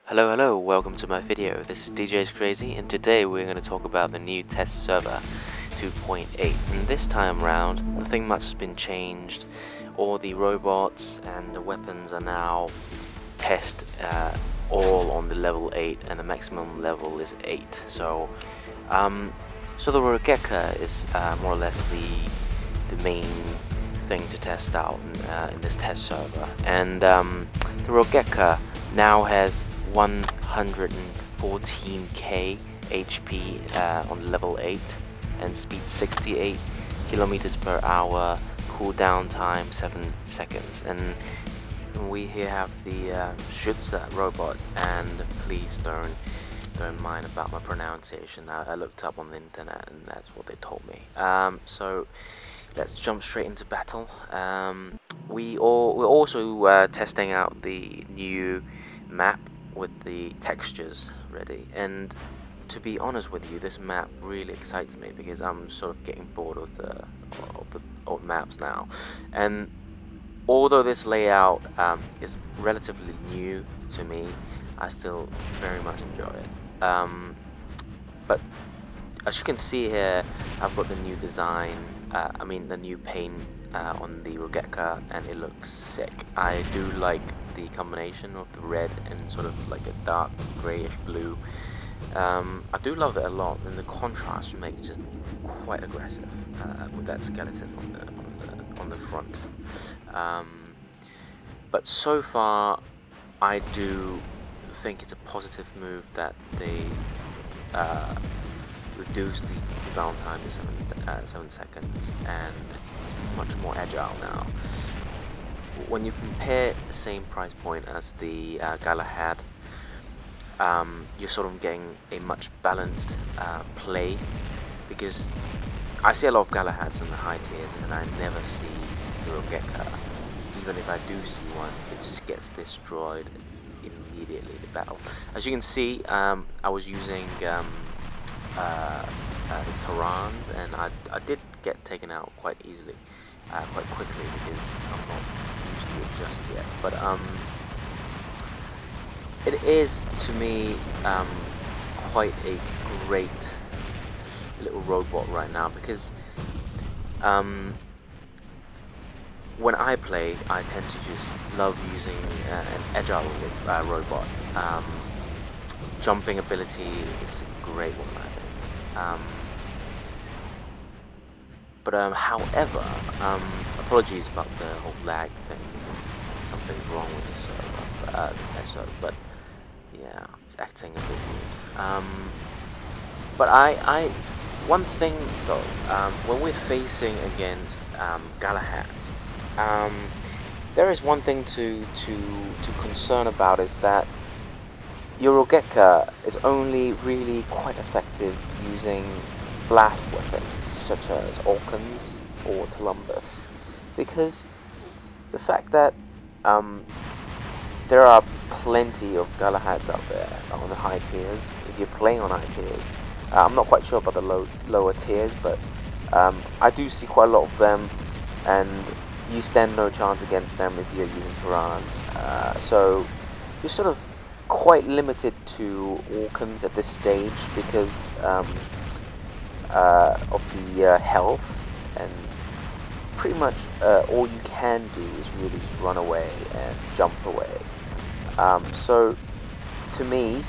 Hello, welcome to my video. This is DJ's Crazy, and today we're going to talk about the new test server 2.8. And this time around, nothing much has been changed. All the robots and the weapons are now test all on the level 8, and the maximum level is 8. So the Rogatka is more or less the main thing to test out in this test server, and the Rogatka now has 114k HP on level 8 and speed 68 kilometers per hour, cooldown time 7 seconds. And we here have the Schutze robot, and please don't mind about my pronunciation. I looked up on the internet and that's what they told me. So let's jump straight into battle. We're also testing out the new map with the textures ready, and to be honest with you, this map really excites me because I'm sort of getting bored of the old maps now. And although this layout is relatively new to me, I still very much enjoy it. But as you can see here, I've got the new design, the new paint on the Rogatka, and it looks sick. I do like the combination of the red and sort of like a dark greyish blue. I do love it a lot, and the contrast makes it just quite aggressive with that skeleton on the front. But so far, I do think it's a positive move that they reduced the cooldown time to 7 seconds, and it's much more agile now. When you compare the same price point as the Galahad, you're sort of getting a much balanced play, because I see a lot of Galahads in the high tiers and I never see the Rogatka. Even if I do see one, it just gets destroyed immediately in the battle. As you can see, I was using the Terrans, and I did get taken out quite easily, quite quickly, because I'm not used to it just yet. But it is, to me, quite a great little robot right now, because when I play, I tend to just love using an agile robot. Jumping ability is a great one, I think. However, apologies about the whole lag thing, because something's wrong with the server, but yeah, it's acting a bit weird. But one thing though, when we're facing against Galahads, there is one thing to concern about, is that your Rogatka is only really quite effective using blast weapons such as Orkans or Tulumbus, because the fact that there are plenty of Galahads out there on the high tiers. If you're playing on high tiers, I'm not quite sure about the lower tiers, but I do see quite a lot of them, and you stand no chance against them if you're using Terrans. So you're sort of quite limited to Orkans at this stage, because of the health, and pretty much all you can do is really run away and jump away. So to me,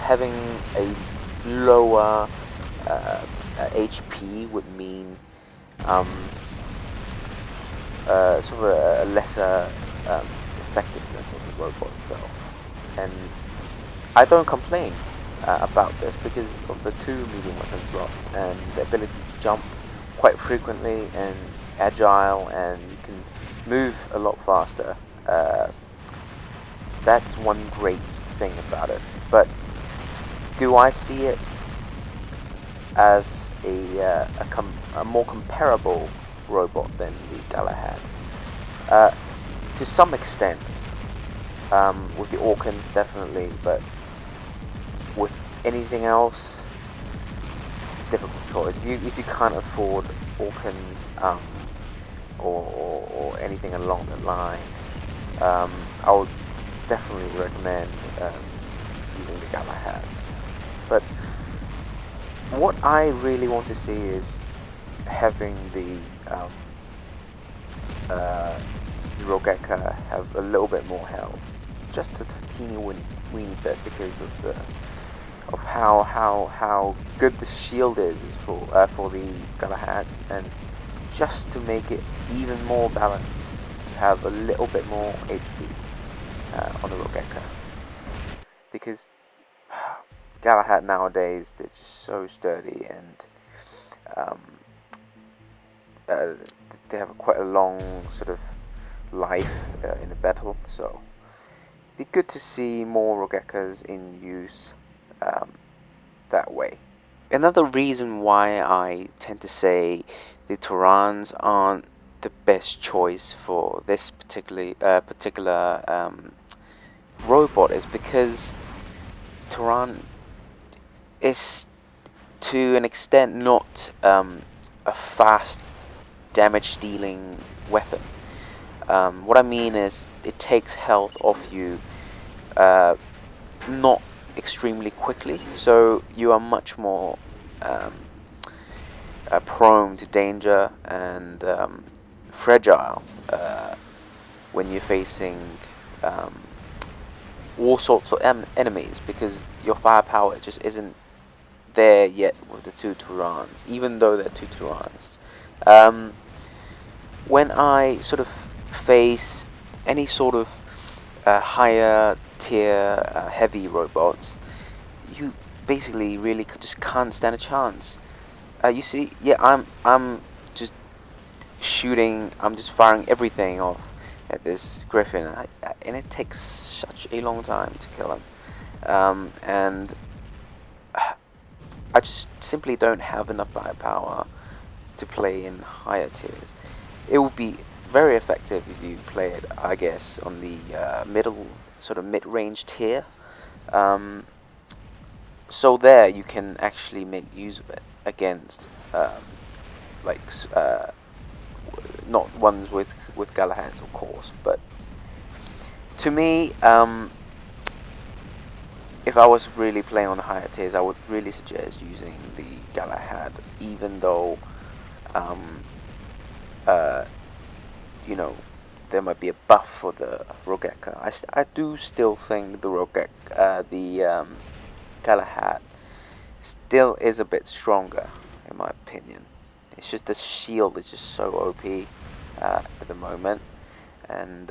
having a lower HP would mean sort of a lesser effectiveness of the robot itself. And I don't complain about this, because of the 2 medium weapon slots and the ability to jump quite frequently and agile, and you can move a lot faster. That's one great thing about it. But do I see it as a more comparable robot than the Galahad? To some extent. With the Orkans, definitely, but with anything else, difficult choice. If you can't afford Orkans or anything along the line, I would definitely recommend using the Galahads. But what I really want to see is having the Rogatka have a little bit more health, just a teeny weeny bit, because of how good the shield is for the Galahads, and just to make it even more balanced, to have a little bit more HP on the Rogatka, because Galahad nowadays, they're just so sturdy, and they have quite a long sort of life in the battle, so it'd be good to see more Rogatkas in use that way. Another reason why I tend to say the Turans aren't the best choice for this particular robot is because Turan is to an extent not a fast damage dealing weapon. What I mean is it takes health off you not extremely quickly, so you are much more prone to danger and fragile when you're facing all sorts of enemies, because your firepower just isn't there yet with the two Turans, even though they're two Turans. When I sort of face any sort of higher tier heavy robots, you basically really just can't stand a chance. You see, yeah, I'm just shooting, I'm just firing everything off at this Griffin, and it takes such a long time to kill him, and I just simply don't have enough firepower to play in higher tiers. It would be very effective if you play it, I guess, on the mid-range tier. So there you can actually make use of it against not ones with Galahads, of course, but to me, if I was really playing on the higher tiers, I would really suggest using the Galahad, even though you know, there might be a buff for the Rogatka. I do still think the Galahad still is a bit stronger, in my opinion. It's just the shield is just so OP at the moment, and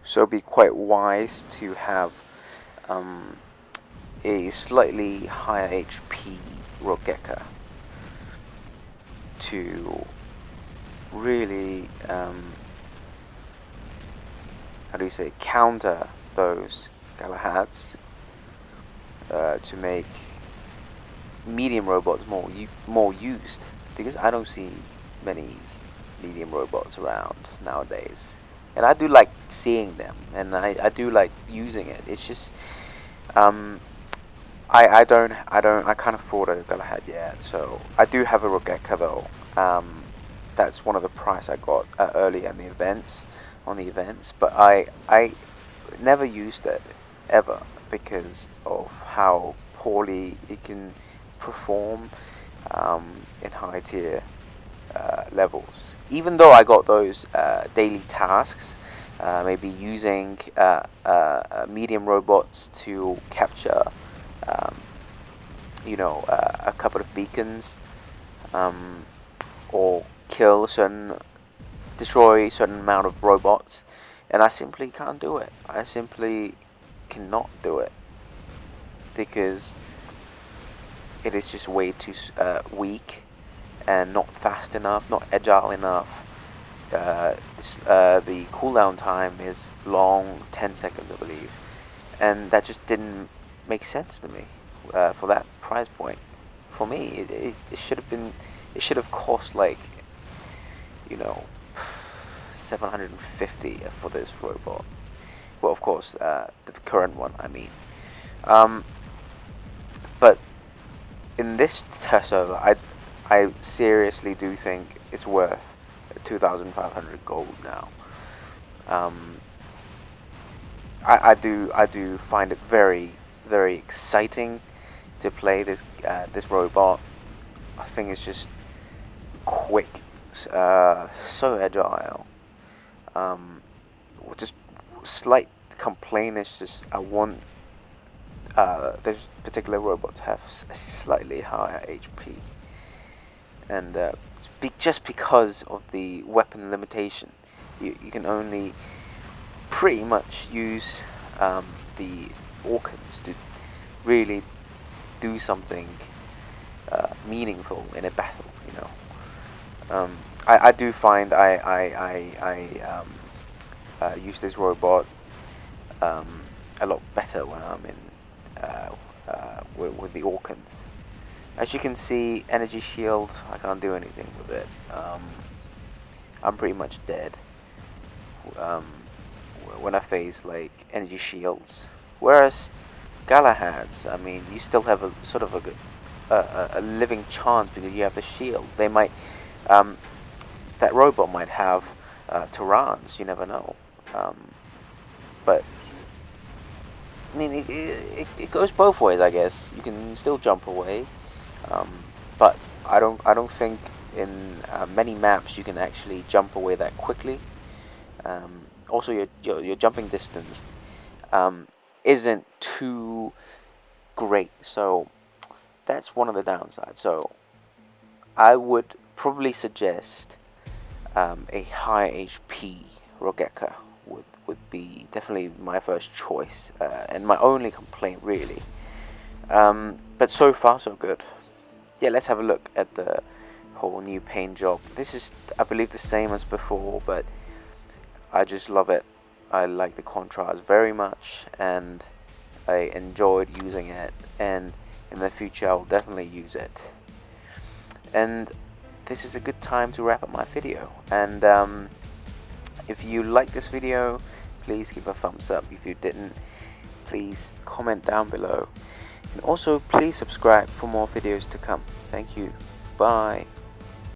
so it'd be quite wise to have a slightly higher HP Rogatka to really counter those Galahads, to make medium robots more used, because I don't see many medium robots around nowadays, and I do like seeing them, and I do like using it. It's just I can't afford a Galahad yet, so I do have a Rogatka though. That's one of the price I got early in the events, but I never used it ever because of how poorly it can perform in high tier levels. Even though I got those daily tasks, maybe using medium robots to capture a couple of beacons, or destroy a certain amount of robots, and I simply can't do it. I simply cannot do it because it is just way too weak and not fast enough, not agile enough. The cooldown time is long, 10 seconds I believe, and that just didn't make sense to me for that price point. For me, it should have cost like 750 for this robot. Well, of course, the current one, I mean. But in this test server, I seriously do think it's worth 2,500 gold now. I do find it very exciting to play this robot. I think it's just quick, so agile. Just slight complaint is just I want this particular robot to have a slightly higher HP, and just because of the weapon limitation, you can only pretty much use the Orkans to really do something meaningful in a battle. I do find I use this robot a lot better when I'm in with the Orkans. As you can see, energy shield, I can't do anything with it. I'm pretty much dead when I face like energy shields. Whereas Galahad's, I mean, you still have a sort of a living chance because you have the shield. They might, that robot might have Tyrans. You never know. But I mean, it goes both ways, I guess. You can still jump away, but I don't think in many maps you can actually jump away that quickly. Also, your jumping distance isn't too great, so that's one of the downsides. So I would probably suggest a high HP Rogatka would be definitely my first choice, and my only complaint really. But so far so good. Yeah, let's have a look at the whole new paint job. This is, I believe, the same as before, but I just love it. I like the contrast very much, and I enjoyed using it, and in the future I'll definitely use it. And this is a good time to wrap up my video, and if you like this video, please give a thumbs up. If you didn't, please comment down below, and also please subscribe for more videos to come. Thank you. Bye.